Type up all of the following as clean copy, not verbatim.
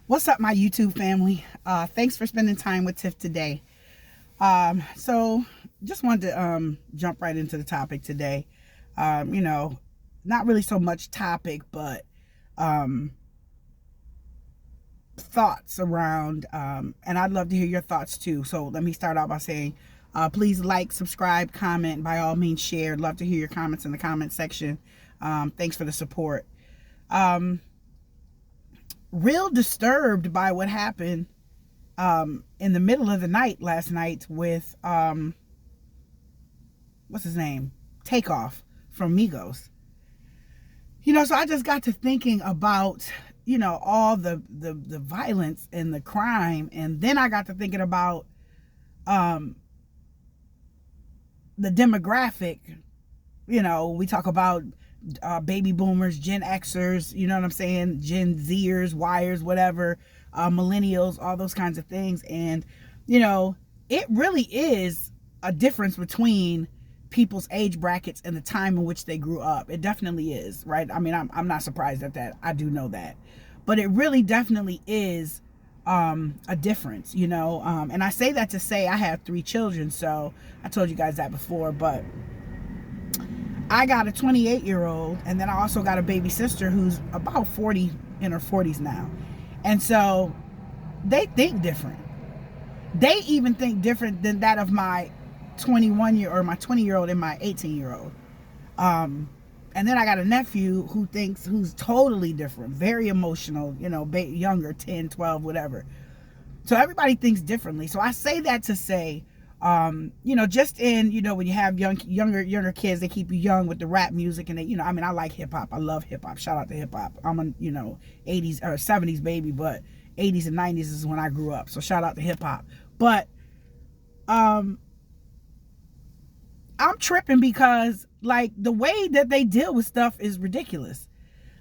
What's up, my YouTube family? Thanks for spending time with Tiff today. So just wanted to jump right into the topic today. Not really so much topic, but thoughts around, and I'd love to hear your thoughts too. So let me start out by saying, please like, subscribe, comment, by all means share. Love to hear your comments in the comment section. Thanks for the support. Real disturbed by what happened in the middle of the night last night with what's his name, Takeoff from Migos. So I just got to thinking about all the violence and the crime, and then I got to thinking about the demographic. We talk about baby boomers, Gen Xers, you know what I'm saying, Gen Zers, Yers, whatever, millennials, all those kinds of things. And it really is a difference between people's age brackets and the time in which they grew up. It definitely is, right? I mean, I'm not surprised at that. I do know that, but it really definitely is a difference, and I say that to say I have 3 children, so I told you guys that before, but I got a 28-year-old, and then I also got a baby sister who's about 40, in her 40s now. And so they think different. They even think different than that of my 21-year or my 20-year-old and my 18-year-old. And then I got a nephew who's totally different, very emotional, younger, 10, 12, whatever. So everybody thinks differently. So I say that to say, just in, when you have younger kids, they keep you young with the rap music, and they, I like hip hop. I love hip hop. Shout out to hip hop. I'm a, 80s or 70s baby, but 80s and 90s is when I grew up. So shout out to hip hop. But, I'm tripping because the way that they deal with stuff is ridiculous.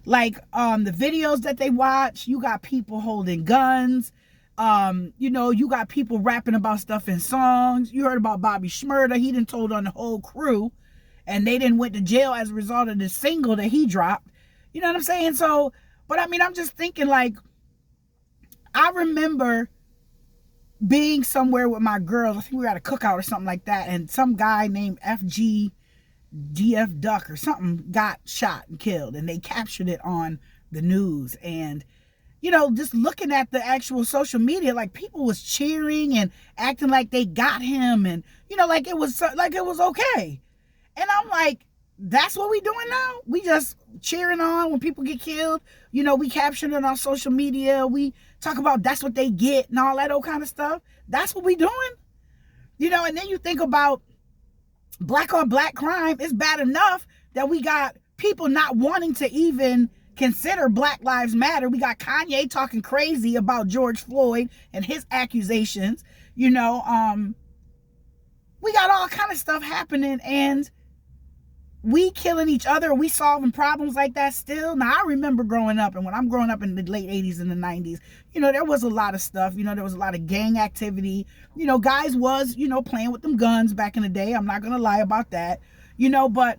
The videos that they watch, you got people holding guns. You got people rapping about stuff in songs. You heard about Bobby Shmurda. He done told on the whole crew, and they didn't went to jail as a result of the single that he dropped. You know what I'm saying? So, but I'm just thinking, I remember being somewhere with my girls. I think we were at a cookout or something like that, and some guy named FG Duck or something got shot and killed, and they captured it on the news. And just looking at the actual social media, people was cheering and acting like they got him, and it was okay. And I'm like, that's what we doing now? We just cheering on when people get killed. We capturing it on social media. We talk about that's what they get and all that old kind of stuff. That's what we doing. And then you think about black on black crime. It's bad enough that we got people not wanting to even consider Black Lives Matter. We got Kanye talking crazy about George Floyd and his accusations. We got all kind of stuff happening, and we killing each other. We solving problems like that still. Now, I remember growing up, and when I'm growing up in the late 80s and the 90s, there was a lot of stuff. There was a lot of gang activity. Guys was, playing with them guns back in the day. I'm not going to lie about that. But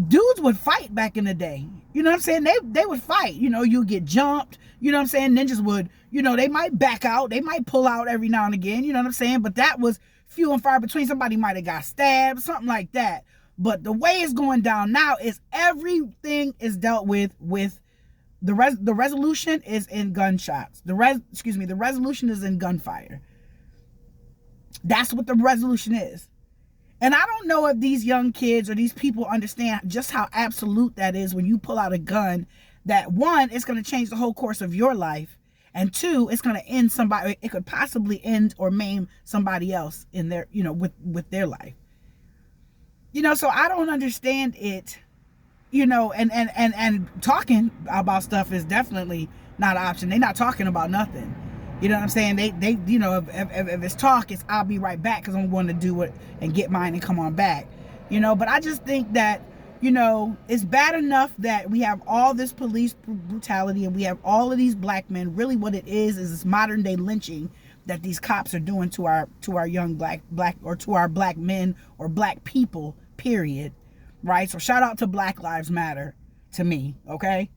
dudes would fight back in the day. You know what I'm saying? They would fight. You get jumped. You know what I'm saying? Ninjas would, they might back out. They might pull out every now and again. You know what I'm saying? But that was few and far between. Somebody might have got stabbed, something like that. But the way it's going down now is everything is dealt with the resolution is in gunshots. The resolution is in gunfire. That's what the resolution is. And I don't know if these young kids or these people understand just how absolute that is when you pull out a gun, that one, it's going to change the whole course of your life. And two, it's going to end somebody. It could possibly end or maim somebody else in their, with their life. So I don't understand it, and talking about stuff is definitely not an option. They're not talking about nothing. You know what I'm saying? They if it's talk, it's I'll be right back because I'm going to do it and get mine and come on back. But I just think that, it's bad enough that we have all this police brutality and we have all of these black men. Really what it is this modern day lynching that these cops are doing to our young black or to our black men or black people, period. Right? So shout out to Black Lives Matter to me, okay?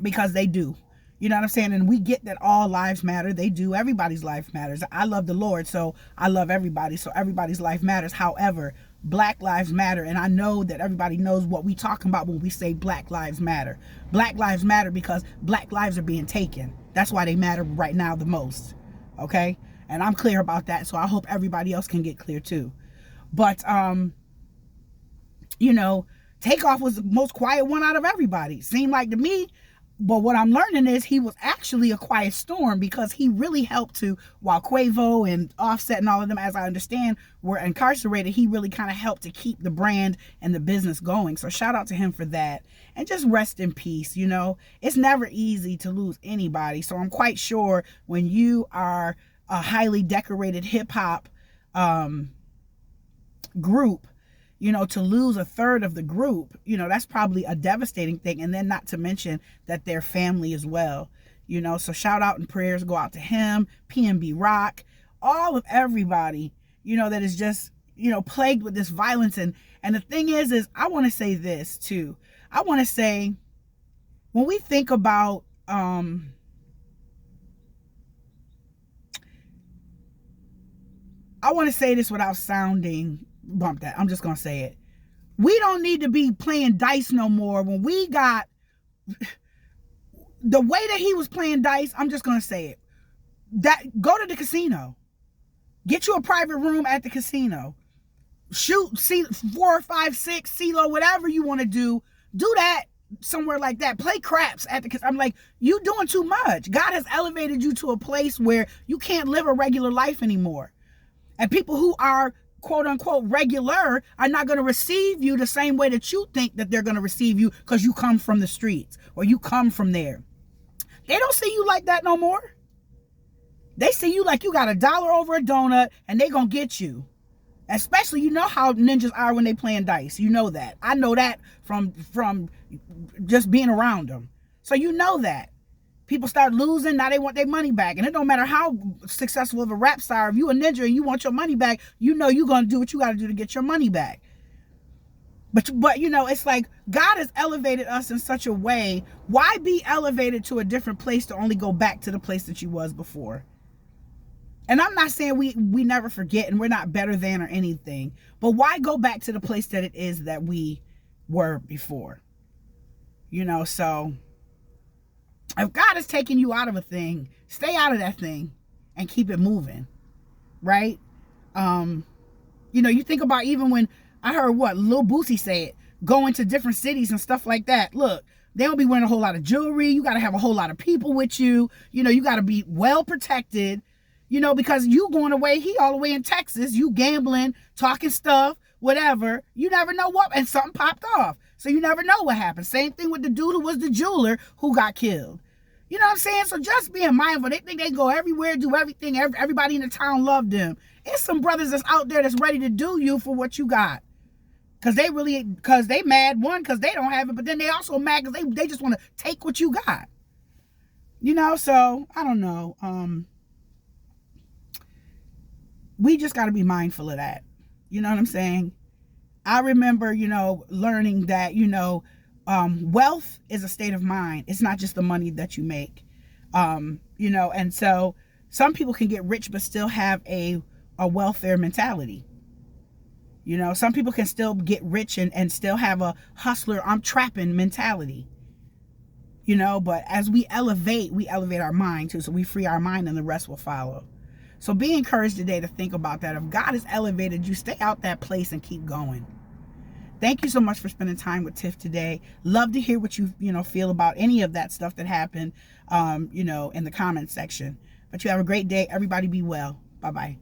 because they do. You know what I'm saying? And we get that all lives matter. They do. Everybody's life matters. I love the Lord, so I love everybody. So everybody's life matters. However, Black lives matter. And I know that everybody knows what we talking about when we say Black lives matter. Black lives matter because Black lives are being taken. That's why they matter right now the most. Okay? And I'm clear about that. So I hope everybody else can get clear too. But, you know, Takeoff was the most quiet one out of everybody. Seemed like to me. But what I'm learning is he was actually a quiet storm, because he really helped to, while Quavo and Offset and all of them, as I understand, were incarcerated, he really kind of helped to keep the brand and the business going. So shout out to him for that. And just rest in peace. You know, it's never easy to lose anybody. So I'm quite sure when you are a highly decorated hip hop group, you know, to lose a third of the group, you know, that's probably a devastating thing. And then not to mention that they're family as well, you know. So shout out and prayers go out to him, PNB Rock, all of everybody, you know, that is just, you know, plagued with this violence. And the thing is I want to say this too. I want to say, when we think about, I want to say this without sounding bump that. I'm just going to say it. We don't need to be playing dice no more. When we got the way that he was playing dice, I'm just going to say it. That go to the casino. Get you a private room at the casino. Shoot 4 or 5, 6 CeeLo, whatever you want to do. Do that somewhere like that. Play craps at the casino. I'm like, you doing too much. God has elevated you to a place where you can't live a regular life anymore. And people who are quote unquote regular are not going to receive you the same way that you think that they're going to receive you, because you come from the streets or you come from there. They don't see you like that no more. They see you like you got $1 over a donut and they gonna get you. Especially, you know how ninjas are when they playing dice. You know that. I know that from just being around them. So you know that. People start losing, now they want their money back. And it don't matter how successful of a rap star, if you a ninja and you want your money back, you know you're going to do what you got to do to get your money back. But you know, it's like God has elevated us in such a way. Why be elevated to a different place to only go back to the place that you was before? And I'm not saying we never forget and we're not better than or anything. But why go back to the place that it is that we were before? You know, so if God is taking you out of a thing, stay out of that thing and keep it moving, right? You know, you think about even when I heard what Lil Boosie said, going to different cities and stuff like that. Look, they don't be wearing a whole lot of jewelry. You got to have a whole lot of people with you. You know, you got to be well protected, you know, because you going away, he all the way in Texas, you gambling, talking stuff, whatever. You never know what, and something popped off. So you never know what happened. Same thing with the dude who was the jeweler who got killed. You know what I'm saying? So just being mindful. They think they go everywhere, do everything. Everybody in the town loved them. It's some brothers that's out there that's ready to do you for what you got. Because they mad, one, because they don't have it, but then they also mad because they just want to take what you got. You know, so, I don't know. We just got to be mindful of that. You know what I'm saying? I remember, you know, learning that, you know, wealth is a state of mind. It's not just the money that you make. You know, and so some people can get rich but still have a welfare mentality. You know, some people can still get rich and still have a hustler, I'm trapping mentality. You know, but as we elevate our mind too. So we free our mind and the rest will follow. So be encouraged today to think about that. If God has elevated you, stay out that place and keep going. Thank you so much for spending time with Tiff today. Love to hear what you feel about any of that stuff that happened, you know, in the comment section. But you have a great day. Everybody be well. Bye-bye.